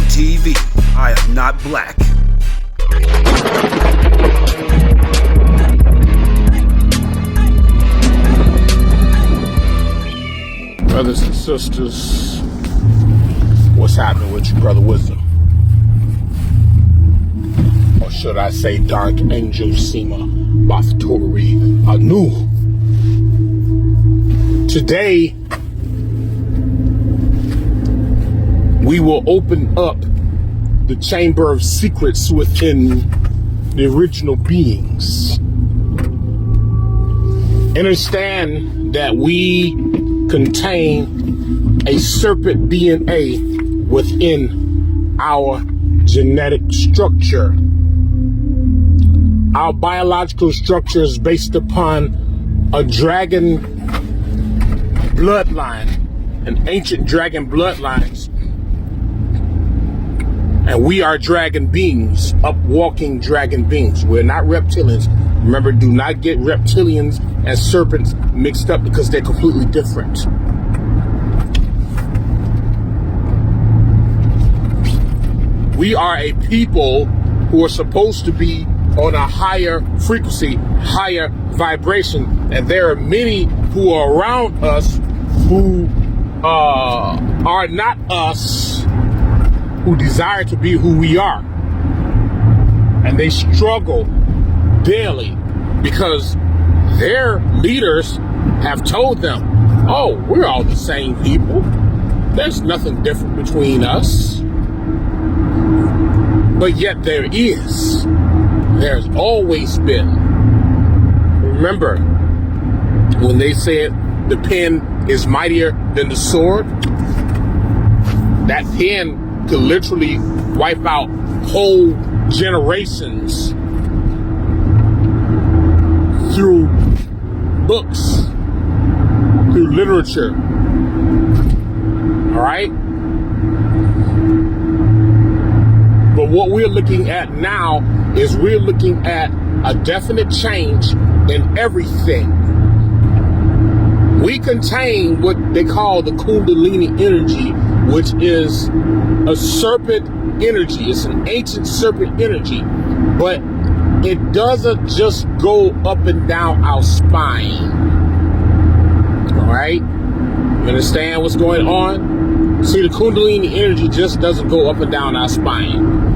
TV. I am not black. Brothers and sisters, what's happening with you, Brother Wisdom? Or should I say Dark Angel Sema Baftori Anu? Today, we will open up the chamber of secrets within the original beings. Understand that we contain a serpent DNA within our genetic structure. Our biological structure is based upon a dragon bloodline, an ancient dragon bloodlines. And we are dragon beings, up-walking dragon beings. We're not reptilians. Remember, do not get reptilians and serpents mixed up because they're completely different. We are a people who are supposed to be on a higher frequency, higher vibration. And there are many who are around us who are not us, who desire to be who we are. And they struggle daily because their leaders have told them, oh, we're all the same people. There's nothing different between us. But yet there is. There's always been. Remember, when they said the pen is mightier than the sword, that pen could literally wipe out whole generations through books, through literature. All right? But what we're looking at now is we're looking at a definite change in everything. We contain what they call the Kundalini energy, which is a serpent energy. It's an ancient serpent energy, but it doesn't just go up and down our spine. All right? You understand what's going on? See, the Kundalini energy just doesn't go up and down our spine.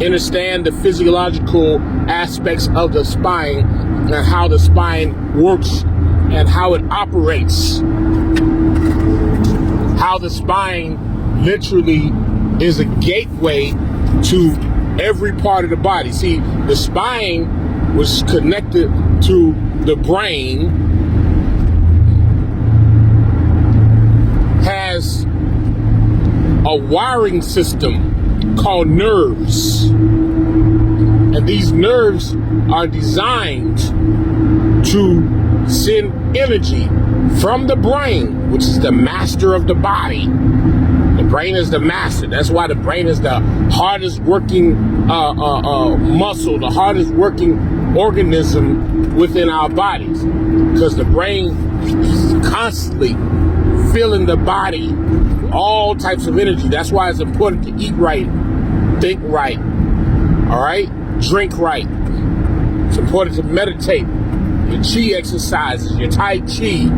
Understand the physiological aspects of the spine and how the spine works and how it operates. How the spine literally is a gateway to every part of the body. See, the spine was connected to the brain, has a wiring system called nerves. And these nerves are designed to send energy from the brain, which is the master of the body. The brain is the master. That's why the brain is the hardest working muscle, the hardest working organism within our bodies. Because the brain is constantly filling the body all types of energy. That's why it's important to eat right, think right, all right? Drink right. It's important to meditate. Your chi exercises, your Tai Chi.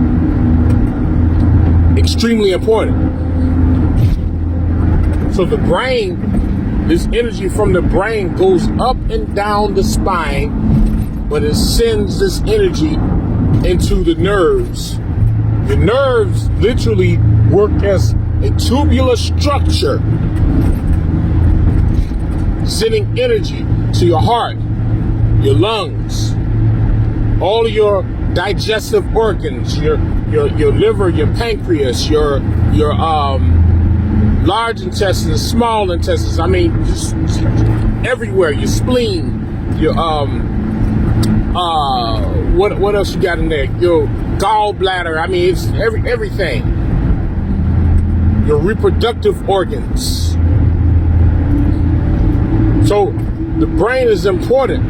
Extremely important. So the brain, this energy from the brain goes up and down the spine, but it sends this energy into the nerves. The nerves literally work as a tubular structure, sending energy to your heart, your lungs, all of your digestive organs, your liver, your pancreas, your large intestines, small intestines. I mean, just everywhere. Your spleen, your what else you got in there? Your gallbladder. I mean, it's everything. Your reproductive organs. So the brain is important.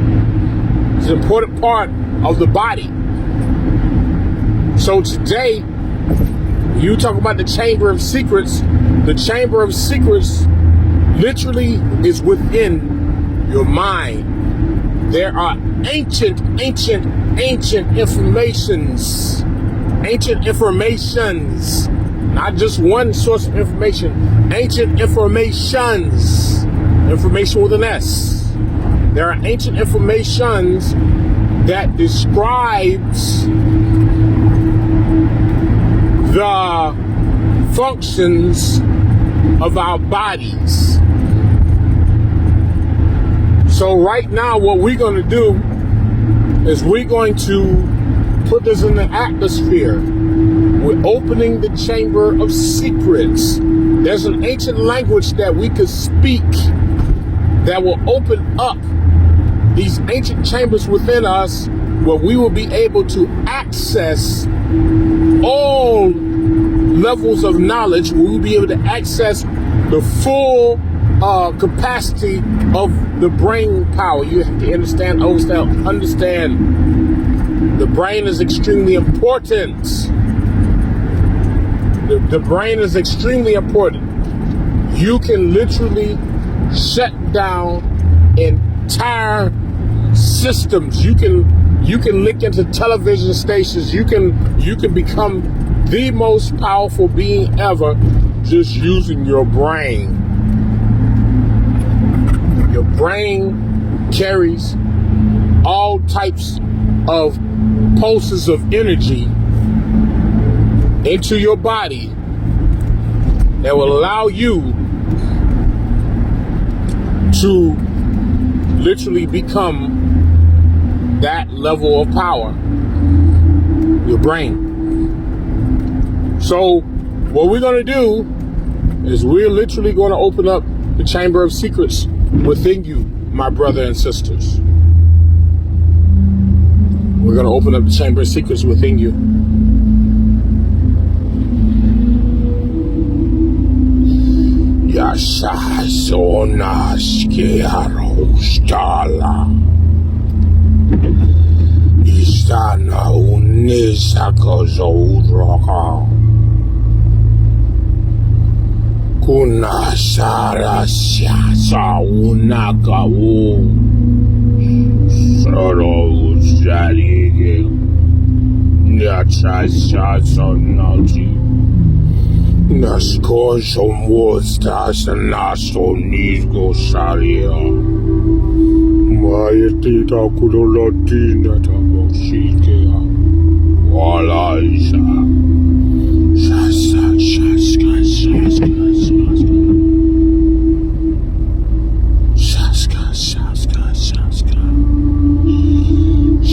It's an important part of the body. So today, you talk about the Chamber of Secrets. The Chamber of Secrets literally is within your mind. There are ancient informations, not just one source of information, ancient informations, information with an S. There are ancient informations that describes the functions of our bodies. So right now, what we're going to do is we're going to put this in the atmosphere. We're opening the chamber of secrets. There's an ancient language that we could speak that will open up these ancient chambers within us, where we will be able to access all levels of knowledge. We will be able to access the full capacity of the brain power. You have to understand. The brain is extremely important. The brain is extremely important. You can literally shut down entire systems. You can link into television stations. You can become the most powerful being ever just using your brain. Your brain carries all types of pulses of energy into your body that will allow you to literally become that level of power. Your brain. So what we're going to do is we're literally going to open up the chamber of secrets within you, my brother and sisters. We're going to open up the chamber of secrets within you. Yasha Sona Skearostala Istana Unisaka Zouraka Kuna Sara Siasa Unaka U Soro Zalige Nyatsa Sasa Nati Nasko Somostas Naso Nisgo Saria Mayetita Kudolatina Taboshikea Wala Isa Shasa Shaska Shaska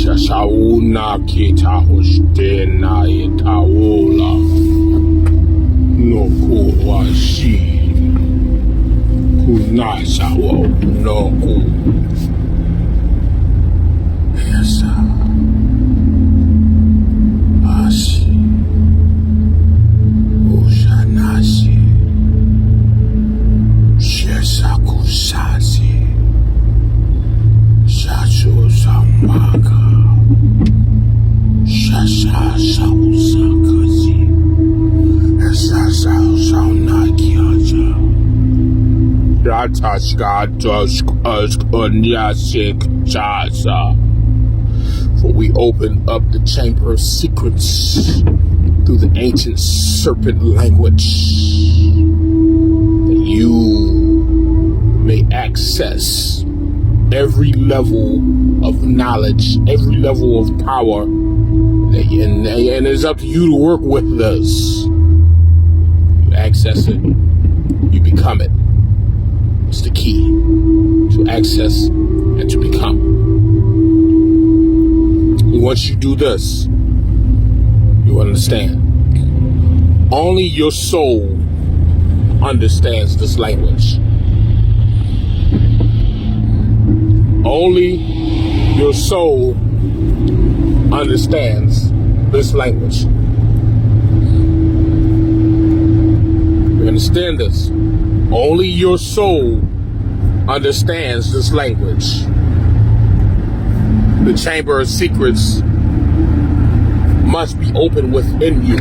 Shashauna kita hostena itaula no kuwashi kunasa wa noku yasa asi ushanasi shesakusasi shacho samaka For we open up the chamber of secrets through the ancient serpent language, that you may access every level of knowledge, every level of power, and it's up to you to work with this. You access it, you become it. It's the key to access and to become. And once you do this, you understand. Only your soul understands this language. Only your soul understands this language. You understand this? Only your soul understands this language. The chamber of secrets must be open within you.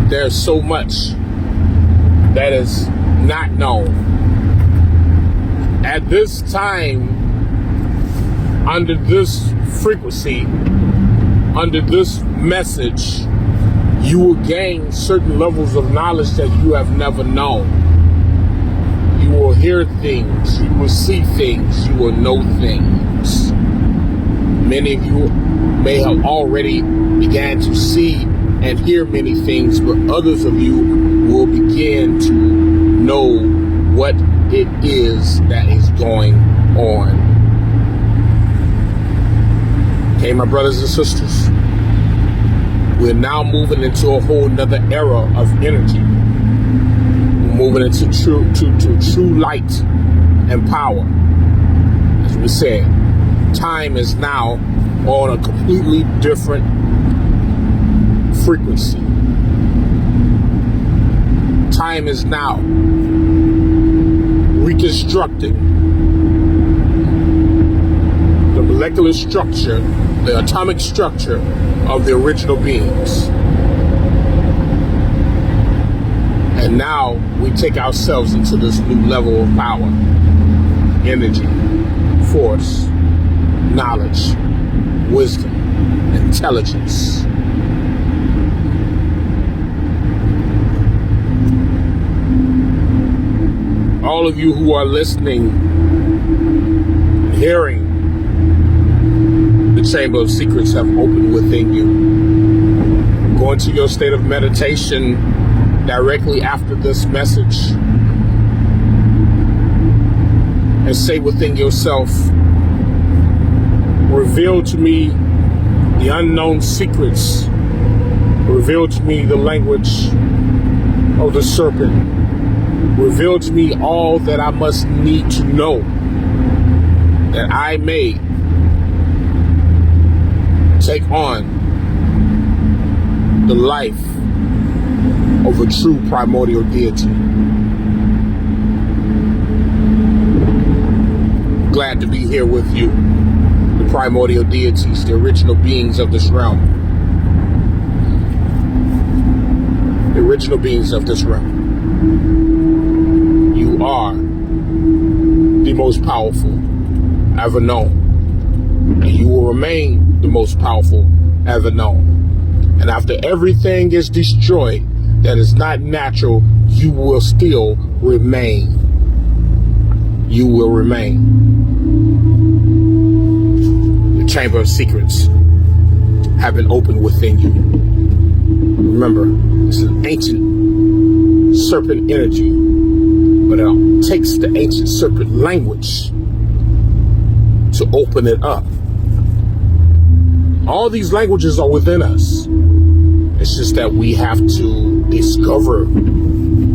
There's so much that is not known. At this time, under this frequency, under this message, you will gain certain levels of knowledge that you have never known. You will hear things, you will see things, you will know things. Many of you may have already began to see and hear many things, but others of you will begin to know what it is that is going on. Okay, my brothers and sisters, we're now moving into a whole nother era of energy. We're moving into true light and power. As we said, time is now on a completely different frequency. Time is now reconstructing the molecular structure, the atomic structure of the original beings. And now we take ourselves into this new level of power, energy, force, knowledge, wisdom, intelligence. All of you who are listening, hearing, the Chamber of Secrets have opened within you. Go into your state of meditation directly after this message and say within yourself, reveal to me the unknown secrets. Reveal to me the language of the serpent. Reveal to me all that I must need to know, that I may take on the life of a true primordial deity. Glad to be here with you, the primordial deities, the original beings of this realm. The original beings of this realm. You are the most powerful ever known, and you will remain the most powerful ever known. And after everything is destroyed that is not natural, you will still remain. You will remain. The Chamber of Secrets have been opened within you. Remember, it's an ancient serpent energy, but it takes the ancient serpent language to open it up. All these languages are within us. It's just that we have to discover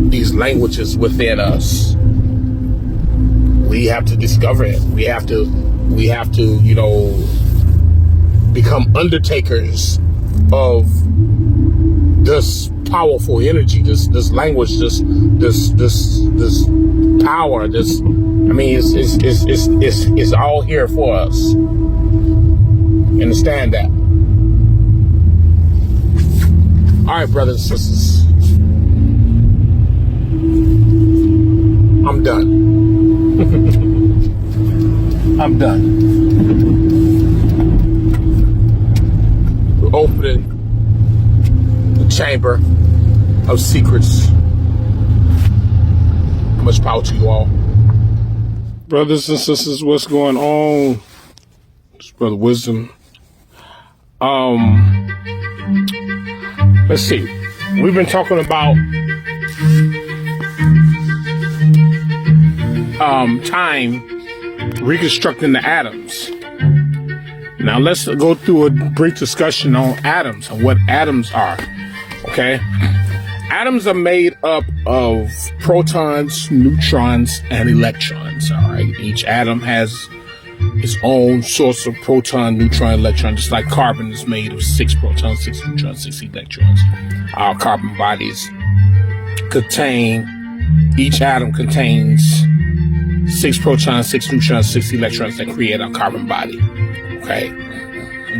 these languages within us. We have to discover it. We have to, you know, become undertakers of this powerful energy, this language, this power, I mean, it's all here for us. Understand that. All right, brothers and sisters. I'm done. I'm done. We're opening the Chamber of Secrets. Much power to you all. Brothers and sisters, what's going on? It's Brother Wisdom. Let's see. We've been talking about time reconstructing the atoms. Now let's go through a brief discussion on atoms and what atoms are. Okay? Atoms are made up of protons, neutrons, and electrons. All right? Each atom has its own source of proton, neutron, electron, just like carbon is made of 6 protons, 6 neutrons, 6 electrons. Our carbon bodies each atom contains 6 protons, 6 neutrons, 6 electrons that create our carbon body. Okay.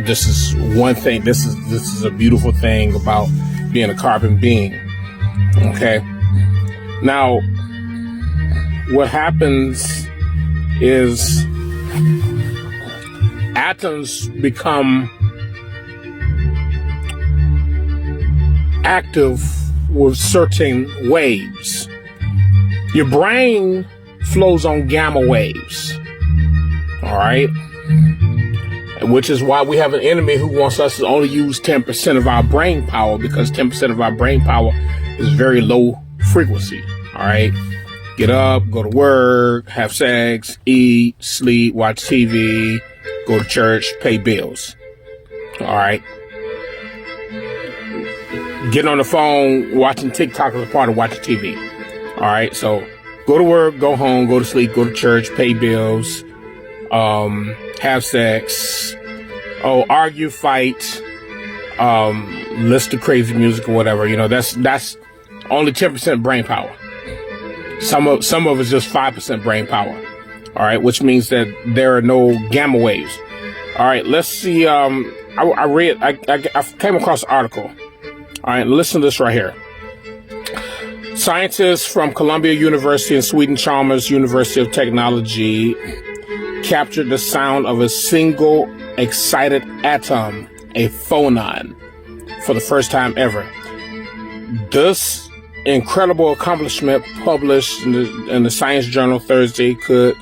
This is one thing. This is a beautiful thing about being a carbon being. Okay. Now, what happens is atoms become active with certain waves. Your brain flows on gamma waves, all right? Which is why we have an enemy who wants us to only use 10% of our brain power, because 10% of our brain power is very low frequency, all right? Get up, go to work, have sex, eat, sleep, watch TV, go to church, pay bills, all right? Getting on the phone, watching TikTok is a part of watching TV, all right? So go to work, go home, go to sleep, go to church, pay bills, have sex, argue, fight, listen to crazy music or whatever. You know, that's only 10% brain power. Some of it's just 5% brain power. All right, which means that there are no gamma waves. All right, let's see. I came across an article. All right, listen to this right here. Scientists from Columbia University and Sweden Chalmers University of Technology captured the sound of a single excited atom, a phonon, for the first time ever. This incredible accomplishment, published in the Science Journal Thursday, could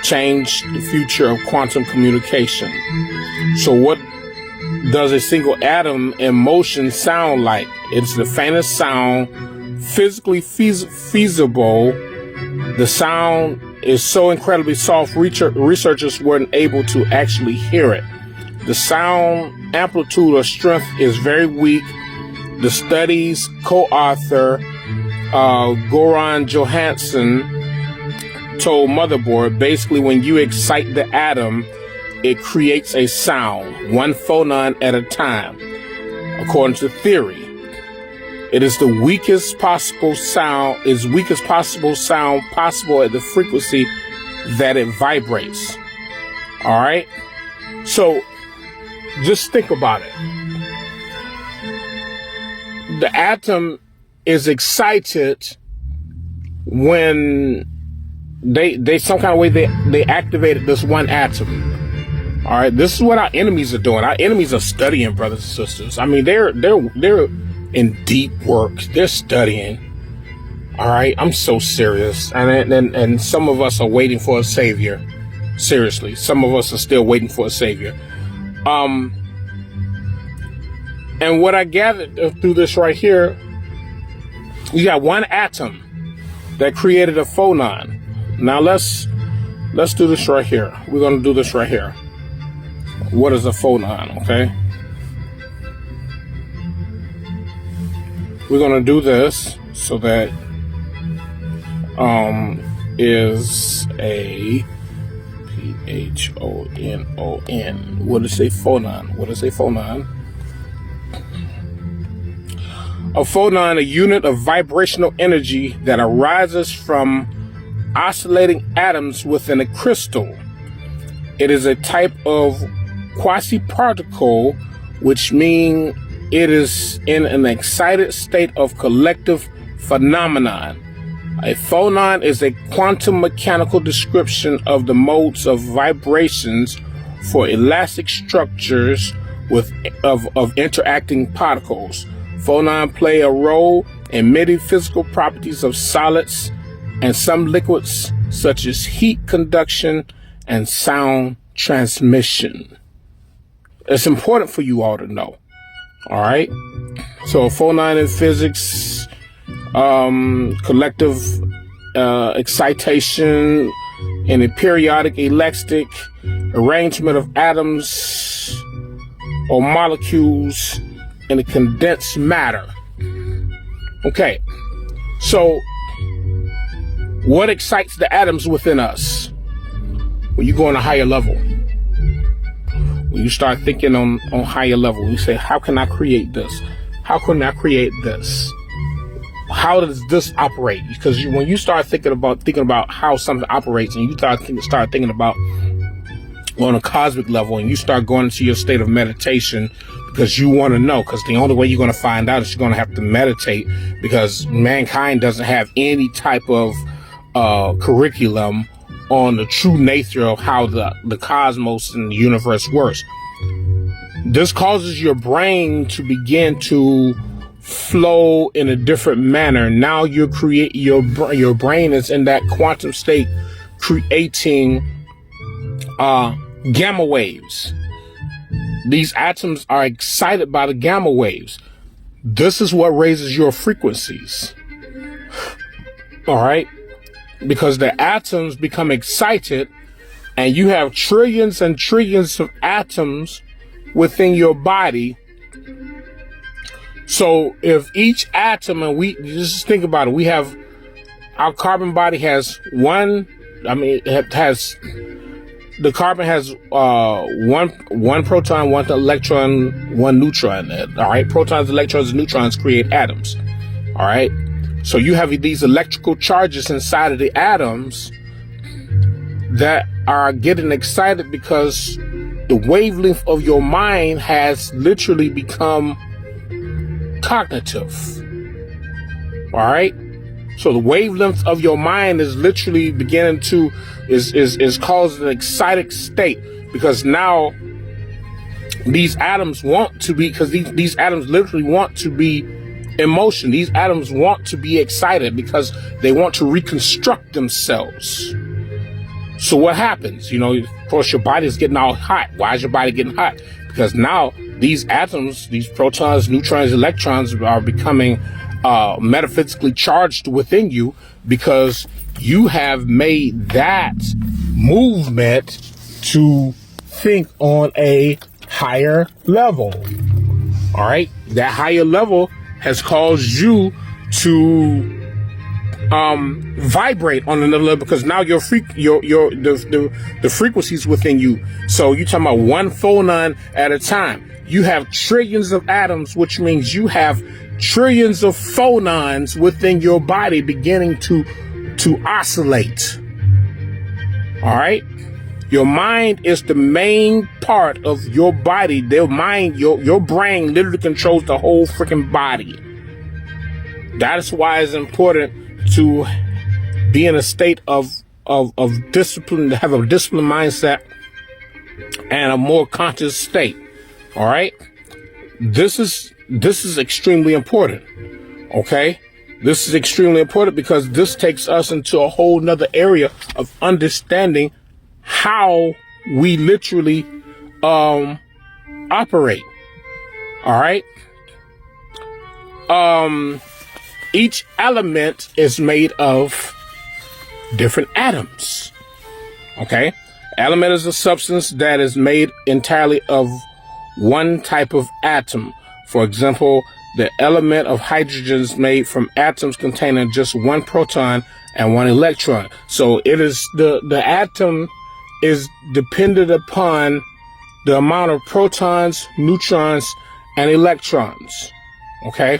change the future of quantum communication. So what does a single atom in motion sound like? It's the faintest sound physically feasible. The sound is so incredibly soft, researchers weren't able to actually hear it. The sound amplitude or strength is very weak. The study's co-author, Goran Johansson, told Motherboard, basically when you excite the atom, it creates a sound, one phonon at a time. According to theory, it is the weakest possible sound possible at the frequency that it vibrates. All right? So just think about it. The atom is excited when they some kind of way they activated this one atom. All right, this is what our enemies are doing. Our enemies are studying, brothers and sisters. I mean, they're in deep work. They're studying. All right, I'm so serious, and some of us are waiting for a savior. Seriously, some of us are still waiting for a savior. And what I gathered through this right here, you got one atom that created a phonon. Now let's do this right here. We're gonna do this right here. What is a phonon? Okay, we're gonna do this so that is a PHONON. What is a phonon? What is a phonon? A phonon, a unit of vibrational energy that arises from oscillating atoms within a crystal. It is a type of quasi-particle, which means it is in an excited state of collective phenomenon. A phonon is a quantum mechanical description of the modes of vibrations for elastic structures of interacting particles. Phonon play a role in many physical properties of solids and some liquids, such as heat conduction and sound transmission. It's important for you all to know. All right. So a phonon in physics, collective excitation in a periodic elastic arrangement of atoms or molecules in a condensed matter. Okay, so what excites the atoms within us? When you go on a higher level, when you start thinking on higher level, you say, how can I create this? How can I create this? How does this operate? Because when you start thinking about how something operates, and you start thinking about on a cosmic level, and you start going into your state of meditation, because you want to know, because the only way you're going to find out is you're going to have to meditate, because mankind doesn't have any type of curriculum on the true nature of how the cosmos and the universe works. This causes your brain to begin to flow in a different manner. Now you create your brain is in that quantum state, creating gamma waves. These atoms are excited by the gamma waves. This is what raises your frequencies. All right? Because the atoms become excited, and you have trillions and trillions of atoms within your body. So if each atom, and we just think about it, we have our carbon body has the carbon has one proton, one electron, one neutron. All right, protons, electrons, and neutrons create atoms. All right, so you have these electrical charges inside of the atoms that are getting excited because the wavelength of your mind has literally become cognitive. All right. So the wavelength of your mind is literally beginning to is causing an excited state, because now these atoms want to be, because these atoms literally want to be in motion. These atoms want to be excited because they want to reconstruct themselves. So what happens? You know, of course, your body is getting all hot. Why is your body getting hot? Because now these atoms, these protons, neutrons, electrons are becoming metaphysically charged within you, because you have made that movement to think on a higher level. All right. That higher level has caused you to vibrate on another level, because now the frequencies within you. So you're talking about one phonon at a time. You have trillions of atoms, which means you have trillions of phonons within your body beginning to oscillate. All right. Your mind is the main part of your body. Your brain literally controls the whole freaking body. That is why it's important to be in a state of discipline, to have a disciplined mindset and a more conscious state. All right. This is extremely important. Okay. This is extremely important because this takes us into a whole nother area of understanding how we literally operate. All right. Each element is made of different atoms. Okay. Element is a substance that is made entirely of one type of atom. For example, the element of hydrogen is made from atoms containing just one proton and one electron. So it is the atom is dependent upon the amount of protons, neutrons, and electrons. Okay.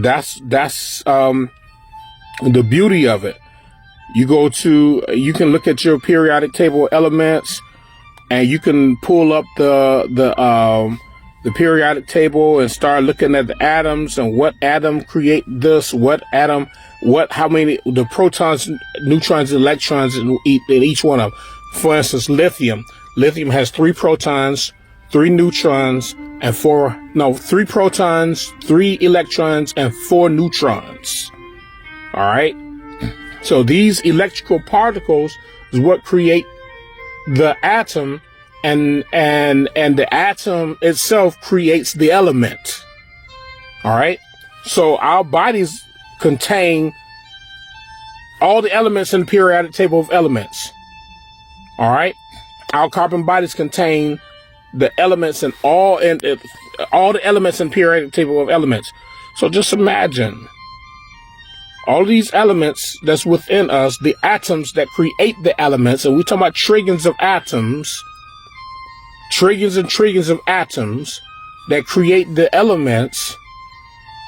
That's the beauty of it. You can look at your periodic table of elements, and you can pull up the periodic table and start looking at the atoms and what atom create this, how many, the protons, neutrons, electrons in each one of them. For instance, lithium. Lithium has 3 protons, 3 neutrons, and 3 protons, 3 electrons, and 4 neutrons. All right. So these electrical particles is what create the atom, and the atom itself creates the element. All right. So our bodies contain all the elements in the periodic table of elements. All right. Our carbon bodies contain the elements and all the elements in periodic table of elements. So just imagine all these elements that's within us, the atoms that create the elements, and we're talking about trillions of atoms, trillions and trillions of atoms that create the elements.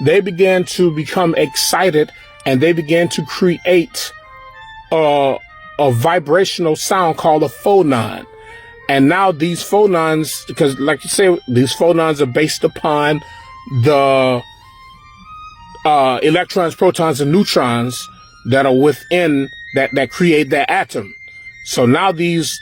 They began to become excited, and they began to create a vibrational sound called a phonon. And now these phonons, because like you say, these phonons are based upon the electrons, protons, and neutrons that are within that create that atom. So now these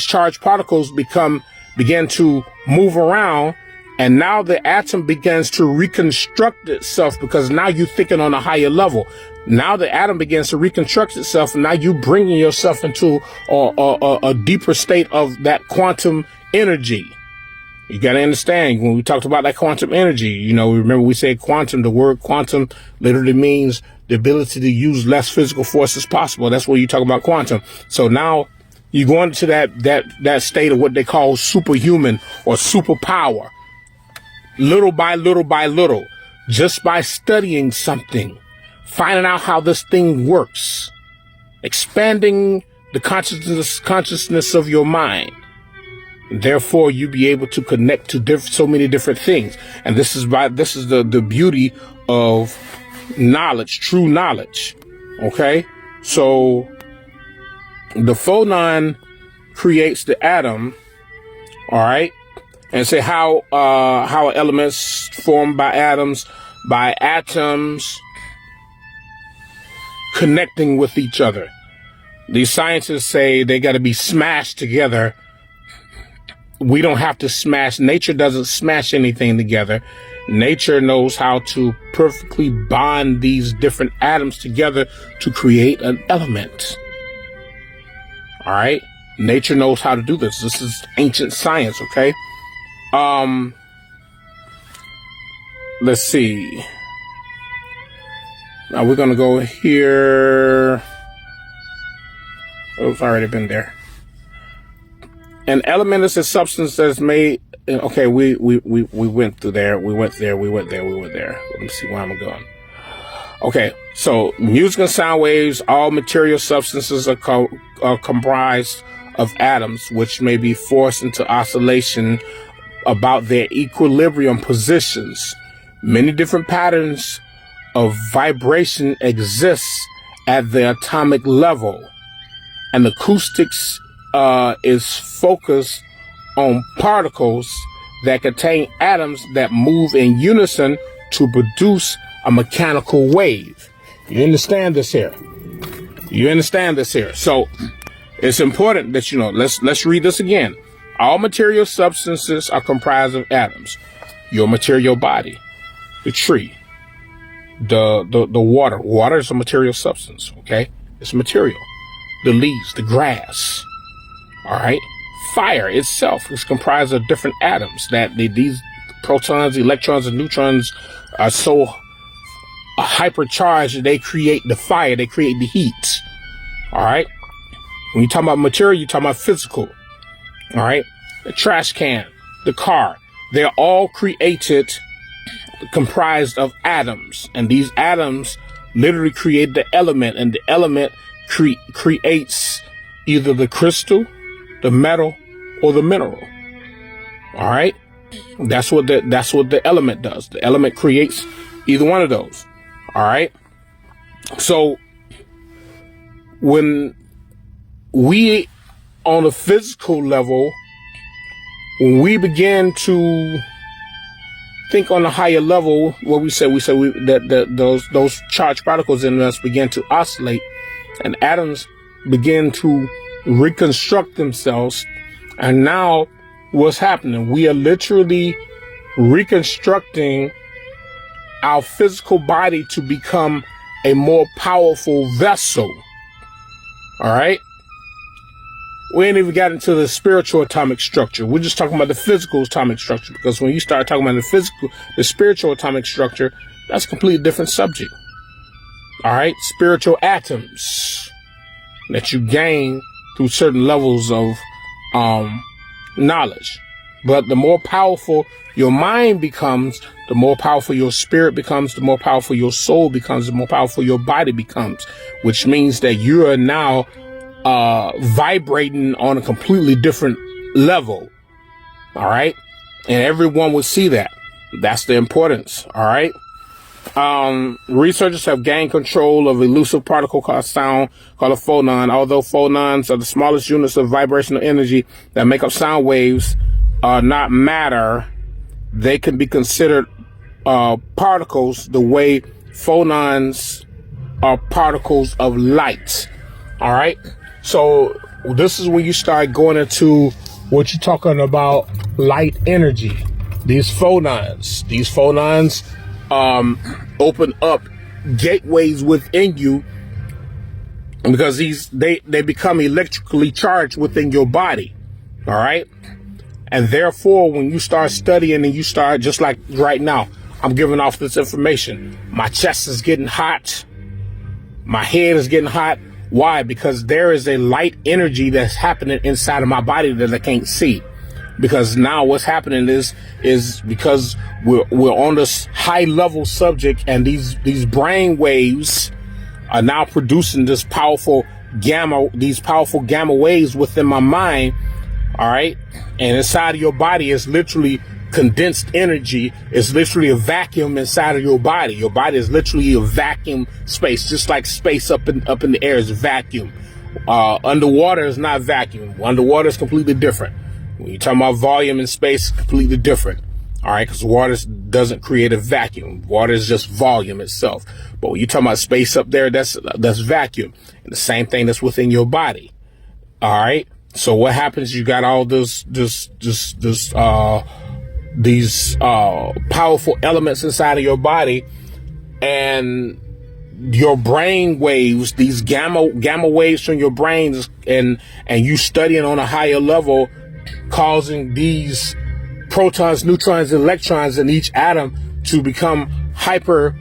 charged particles begin to move around, and now the atom begins to reconstruct itself, because now you're thinking on a higher level. Now the atom begins to reconstruct itself, and now you bringing yourself into a deeper state of that quantum energy. You got to understand, when we talked about that quantum energy, remember we said quantum, the word quantum literally means the ability to use less physical force as possible. That's what you talk about quantum. So now you go into that state of what they call superhuman or superpower. Little by little by little, just by studying something, finding out how this thing works, expanding the consciousness of your mind. Therefore, you be able to connect to so many different things. And this is the beauty of knowledge, true knowledge. Okay. So the phonon creates the atom. All right. And say how elements formed by atoms connecting with each other. These scientists say they got to be smashed together. We don't have to smash. Nature doesn't smash anything together. Nature knows how to perfectly bond these different atoms together to create an element. All right. Nature knows how to do this. This is ancient science. Okay. Let's see. Now we're going to go here. Oh, it's already been there. An element is a substance that is made. Okay, we went through there. We went there. Let me see where I'm going. Okay, so music and sound waves, all material substances are comprised of atoms, which may be forced into oscillation about their equilibrium positions. Many different patterns of vibration exist at the atomic level, and acoustics is focused on particles that contain atoms that move in unison to produce a mechanical wave. You understand this here? So it's important that let's read this again. All material substances are comprised of atoms. Your material body, the tree, the water. Water is a material substance, okay? It's material. The leaves, the grass, all right? Fire itself is comprised of different atoms that these protons, electrons, and neutrons are so hypercharged that they create the fire, they create the heat, all right? When you talk about material, you're talking about physical. All right. The trash can, the car, they're all comprised of atoms. And these atoms literally create the element, and the element creates either the crystal, the metal, or the mineral. All right. That's what the element does. The element creates either one of those. All right. So when we, on a physical level, when we begin to think on a higher level, what we say that those charged particles in us begin to oscillate, and atoms begin to reconstruct themselves. And now what's happening? We are literally reconstructing our physical body to become a more powerful vessel. All right. We ain't even got into the spiritual atomic structure. We're just talking about the physical atomic structure, because when you start talking about the spiritual atomic structure, that's a completely different subject. All right. Spiritual atoms that you gain through certain levels of knowledge. But the more powerful your mind becomes, the more powerful your spirit becomes, the more powerful your soul becomes, the more powerful your body becomes, which means that you are now vibrating on a completely different level. All right. And everyone will see that. That's the importance. All right. Researchers have gained control of elusive particle called sound, called a phonon. Although phonons are the smallest units of vibrational energy that make up sound waves, not matter, they can be considered particles the way phonons are particles of light. All right. So this is when you start going into what you're talking about, light energy. These phonons open up gateways within you because they become electrically charged within your body. All right. And therefore, when you start studying and you start, just like right now, I'm giving off this information. My chest is getting hot. My head is getting hot. Why? Because there is a light energy that's happening inside of my body that I can't see. Because now what's happening is because we're on this high level subject, and these brain waves are now producing these powerful gamma waves within my mind. All right. And inside of your body is literally condensed energy. It's literally a vacuum inside of your body. Your body is literally a vacuum space, just like space up in the air is a vacuum. Underwater is not vacuum. Underwater is completely different. When you're talking about volume in space, completely different. All right, because water doesn't create a vacuum. Water is just volume itself. But when you're talking about space up there, that's vacuum. And the same thing that's within your body. All right. So what happens? You got all these powerful elements inside of your body, and your brain waves, these gamma waves from your brains, and you studying on a higher level, causing these protons, neutrons, and electrons in each atom to become hyper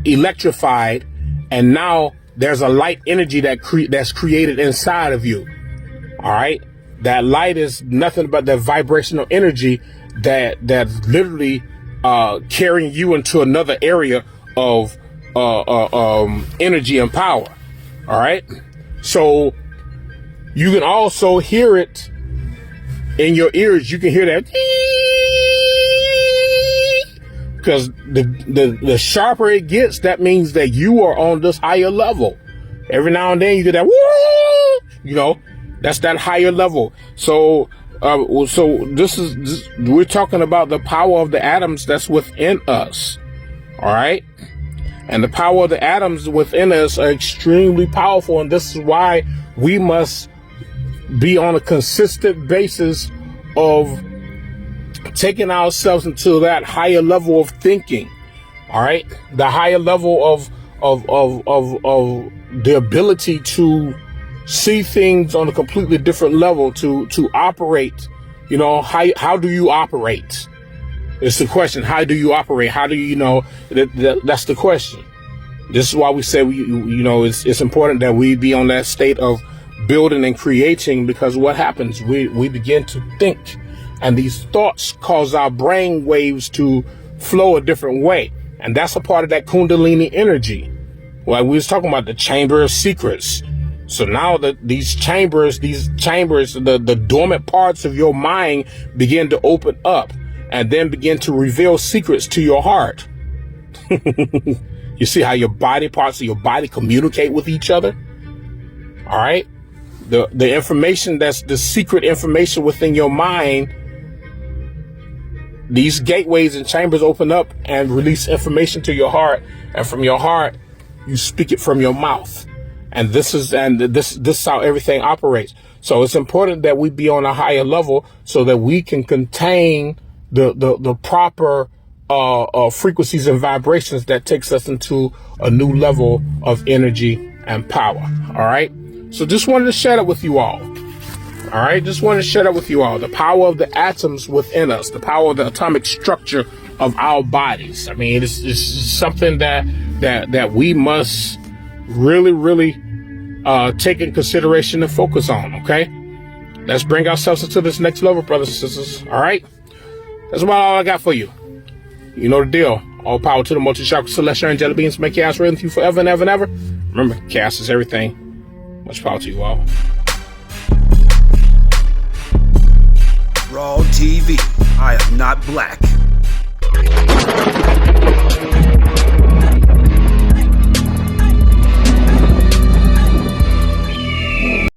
electrified, and now there's a light energy that's created inside of you. All right. That light is nothing but that vibrational energy that's literally carrying you into another area of energy and power. All right. So you can also hear it in your ears. You can hear that because the sharper it gets, that means that you are on this higher level. Every now and then you get that woo, that's that higher level. So we're talking about the power of the atoms that's within us. All right. And the power of the atoms within us are extremely powerful. And this is why we must be on a consistent basis of taking ourselves into that higher level of thinking. All right. The higher level of the ability to see things on a completely different level, to operate. How do you operate? It's the question. How do you operate? How do you that's the question. This is why we say it's important that we be on that state of building and creating, because what happens, we begin to think, and these thoughts cause our brain waves to flow a different way. And that's a part of that Kundalini energy. Like we was talking about the chamber of secrets. So now that these chambers, the dormant parts of your mind begin to open up and then begin to reveal secrets to your heart. You see how your parts of your body communicate with each other? All right. The information, that's the secret information within your mind. These gateways and chambers open up and release information to your heart. And from your heart, you speak it from your mouth. And this is how everything operates. So it's important that we be on a higher level so that we can contain the proper frequencies and vibrations that takes us into a new level of energy and power. All right. So just wanted to share that with you all. All right. Just wanted to share that with you all. The power of the atoms within us, the power of the atomic structure of our bodies. I mean, it's something that we must really take in consideration and focus on. Okay. Let's bring ourselves into this next level, brothers and sisters. All right. That's about all I got for you. You know the deal. All power to the multi-chakra celestial angelic beings. Make chaos reign with you forever and ever and ever. Remember, chaos is everything. Much power to you all. Raw TV. I am not black.